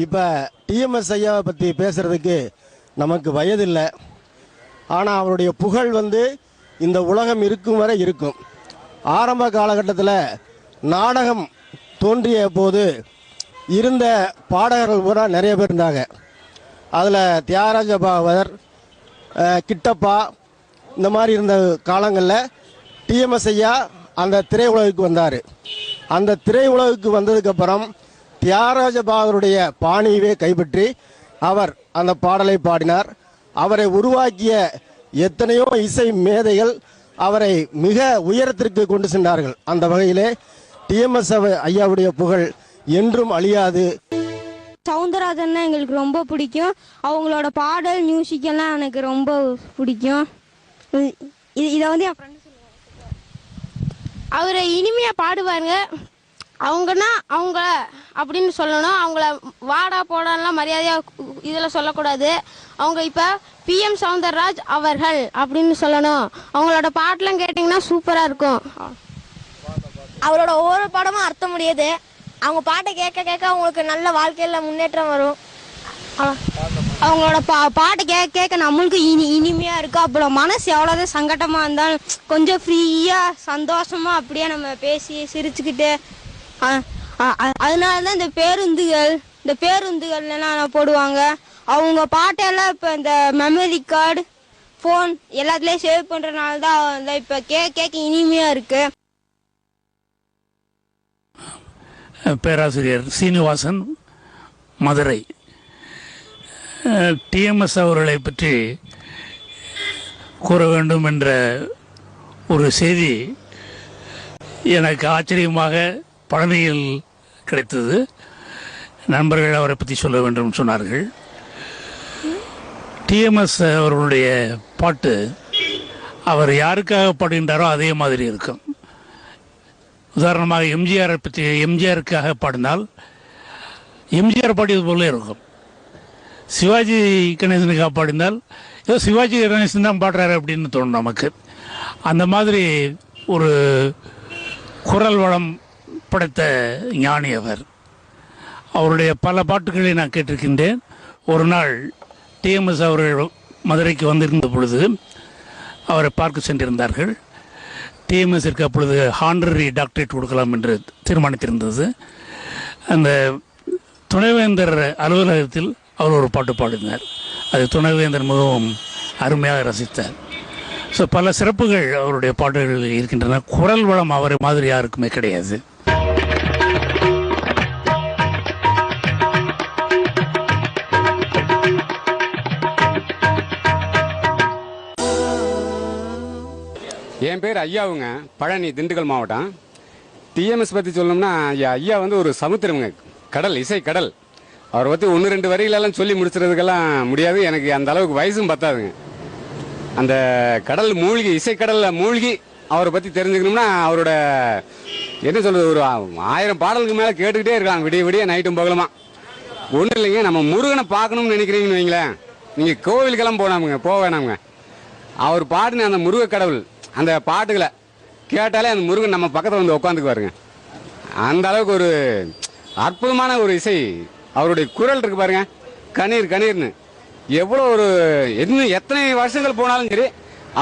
இப்போ டிஎம்எஸ் ஐயாவை பற்றி பேசுகிறதுக்கு நமக்கு வயதில்லை. ஆனால் அவருடைய புகழ் இந்த உலகம் இருக்கும் வரை இருக்கும். ஆரம்ப காலகட்டத்தில் நாடகம் தோன்றிய போது இருந்த பாடகர்கள் பூரா நிறைய பேர் இருந்தாங்க. அதில் தியாகராஜ பாகவதர், கிட்டப்பா, இந்த மாதிரி இருந்த காலங்களில் டிஎம்எஸ் ஐயா அந்த திரையுலகுக்கு வந்தார். அந்த திரையுலகுக்கு வந்ததுக்கப்புறம் தியாகராஜ பாகவருடைய பாணியவே கைப்பற்றி அவர் அந்த பாடலை பாடினார். அவரை உருவாக்கிய எத்தனையோ இசை மேதைகள் அவரை மிக உயரத்திற்கு கொண்டு சென்றார்கள். அந்த வகையிலே டிஎம்எஸ் ஐயாவுடைய புகழ் என்றும் அழியாது. சவுந்தரராஜன் எங்களுக்கு ரொம்ப பிடிக்கும். அவங்களோட பாடல் மியூசிக் எல்லாம் எனக்கு ரொம்ப பிடிக்கும். இதை என் ஃப்ரெண்டு சொல்லுவாங்க. அவரை இனிமையா பாடுவாருங்க. அவங்கன்னா அவங்க அப்படின்னு சொல்லணும். அவங்கள வாடா போடாலாம் மரியாதையா இதில் சொல்லக்கூடாது. அவங்க இப்போ PM சவுந்தரராஜ் அவர்கள் அப்படின்னு சொல்லணும். அவங்களோட பாட்டெலாம் கேட்டிங்கன்னா சூப்பராக இருக்கும். அவரோட ஒவ்வொரு பாடமும் அர்த்தம் முடியாது. அவங்க பாட்டை கேட்க கேட்க அவங்களுக்கு நல்ல வாழ்க்கையில் முன்னேற்றம் வரும். அவங்களோட பாட்டை கேட்க கேட்க நம்மளுக்கு இனிமையாக இருக்கும். அப்புறம் மனசு எவ்வளோதான் சங்கடமாக இருந்தாலும் கொஞ்சம் ஃப்ரீயாக சந்தோஷமாக அப்படியே நம்ம பேசி சிரிச்சுக்கிட்டு அதனால தான் இந்த பேருந்துகள்லாம் போடுவாங்க. அவங்க பாட்டெல்லாம் இப்போ இந்த மெமரி கார்டு, ஃபோன் எல்லாத்துலேயும் சேவ் பண்ணுறதுனால தான் இப்போ கேட்க இனிமையாக இருக்கு. பேராசிரியர் சீனிவாசன், மதுரை. டிஎம்எஸ் அவர்களை பற்றி கூற வேண்டும் என்ற ஒரு செய்தி எனக்கு ஆச்சரியமாக பழனியில் கிடைத்தது. நண்பர்கள் அவரை பற்றி சொல்ல வேண்டும் சொன்னார்கள். டிஎம்எஸ் அவர்களுடைய பாட்டு அவர் யாருக்காக பாடுகின்றாரோ அதே மாதிரி இருக்கும். உதாரணமாக எம்ஜிஆரை பற்றி எம்ஜிஆருக்காக பாடினால் எம்ஜிஆர் பாடியது போல இருக்கும். சிவாஜி கணேசனுக்காக பாடினால் ஏதோ சிவாஜி கணேசன் தான் பாடுறாரு அப்படின்னு தோணும் நமக்கு. அந்த மாதிரி ஒரு குரல் வளம் படைத்த ஞானி அவர். அவருடைய பல பாட்டுகளை நான் கேட்டிருக்கின்றேன். ஒரு நாள் டிஎம்எஸ் அவர்கள் மதுரைக்கு வந்திருந்த பொழுது அவரை பார்க்க சென்றிருந்தார்கள். டிஎம்எஸ்ற்கு அப்பொழுது ஹானரரி டாக்டரேட் கொடுக்கலாம் என்று தீர்மானித்திருந்தது. அந்த துணைவேந்தர் அலுவலகத்தில் அவர் ஒரு பாட்டு பாடினார். அது துணைவேந்தர் மிகவும் அருமையாக ரசித்தார். ஸோ பல சிறப்புகள் அவருடைய பாட்டுகள் இருக்கின்றன. குரல் வளம் அவரை மாதிரி யாருக்குமே கிடையாது. என் பேர் ஐயாவுங்க, பழனி, திண்டுக்கல் மாவட்டம். டிஎம்எஸ் பற்றி சொல்லணும்னா ஐயா ஒரு சமுத்திரமுங்க, கடல், இசை கடல். அவரை பற்றி 1-2 வரிகளெல்லாம் சொல்லி முடிச்சுறதுக்கெல்லாம் முடியாது. எனக்கு அந்த அளவுக்கு வயசும் பத்தாதுங்க. அந்த கடல் மூழ்கி, இசைக்கடலில் மூழ்கி அவரை பற்றி தெரிஞ்சுக்கணும்னா அவரோட என்ன சொல்கிறது, ஒரு 1000 பாடலுக்கு மேலே கேட்டுக்கிட்டே இருக்கலாம், விடிய விடிய நைட்டும் பகலுமா. ஒன்றும் இல்லைங்க, நம்ம முருகனை பார்க்கணும்னு நினைக்கிறீங்கன்னு வைங்களேன், நீங்கள் கோவிலுக்கெல்லாம் போக வேணாமுங்க. அவர் பாடின அந்த முருக கடவுள் அந்த பாட்டுகளை கேட்டாலே அந்த முருகன் நம்ம பக்கத்தில் வந்து உட்காந்துக்குவாருங்க. அந்த அளவுக்கு ஒரு அற்புதமான ஒரு இசை. அவருடைய குரல் இருக்கு பாருங்க, கணீர் கணீர்னு. எவ்வளோ ஒரு இன்னும் எத்தனை வருஷங்கள் போனாலும் சரி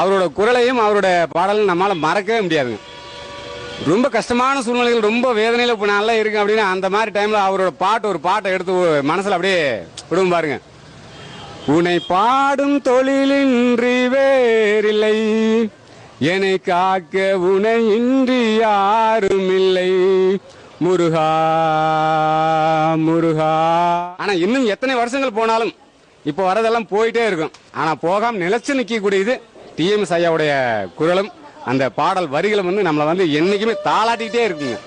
அவரோட குரலையும் அவரோட பாடலும் நம்மளால் மறக்கவே முடியாதுங்க. ரொம்ப கஷ்டமான சூழ்நிலைகள், ரொம்ப வேதனையில் இப்போ நல்லா இருக்கு அப்படின்னா அந்த மாதிரி டைமில் அவரோட ஒரு பாட்டை எடுத்து மனசில் அப்படியே விடுவோம் பாருங்க. உன்னை பாடும் தொழிலின்றி வேறில்லை, என்னை காக்க உனை இன்றி யாரும் இல்லை, முருகா முருகா. ஆனா இன்னும் எத்தனை வருஷங்கள் போனாலும் இப்போ வரதெல்லாம் போயிட்டே இருக்கும். ஆனா போகாம நிலைச்சு நிற்கக்கூடியது டிஎம்எஸ் ஐயாவுடைய குரலும் அந்த பாடல் வரிகளும் நம்மளை என்னைக்குமே தாளாட்டிக்கிட்டே இருக்குங்க.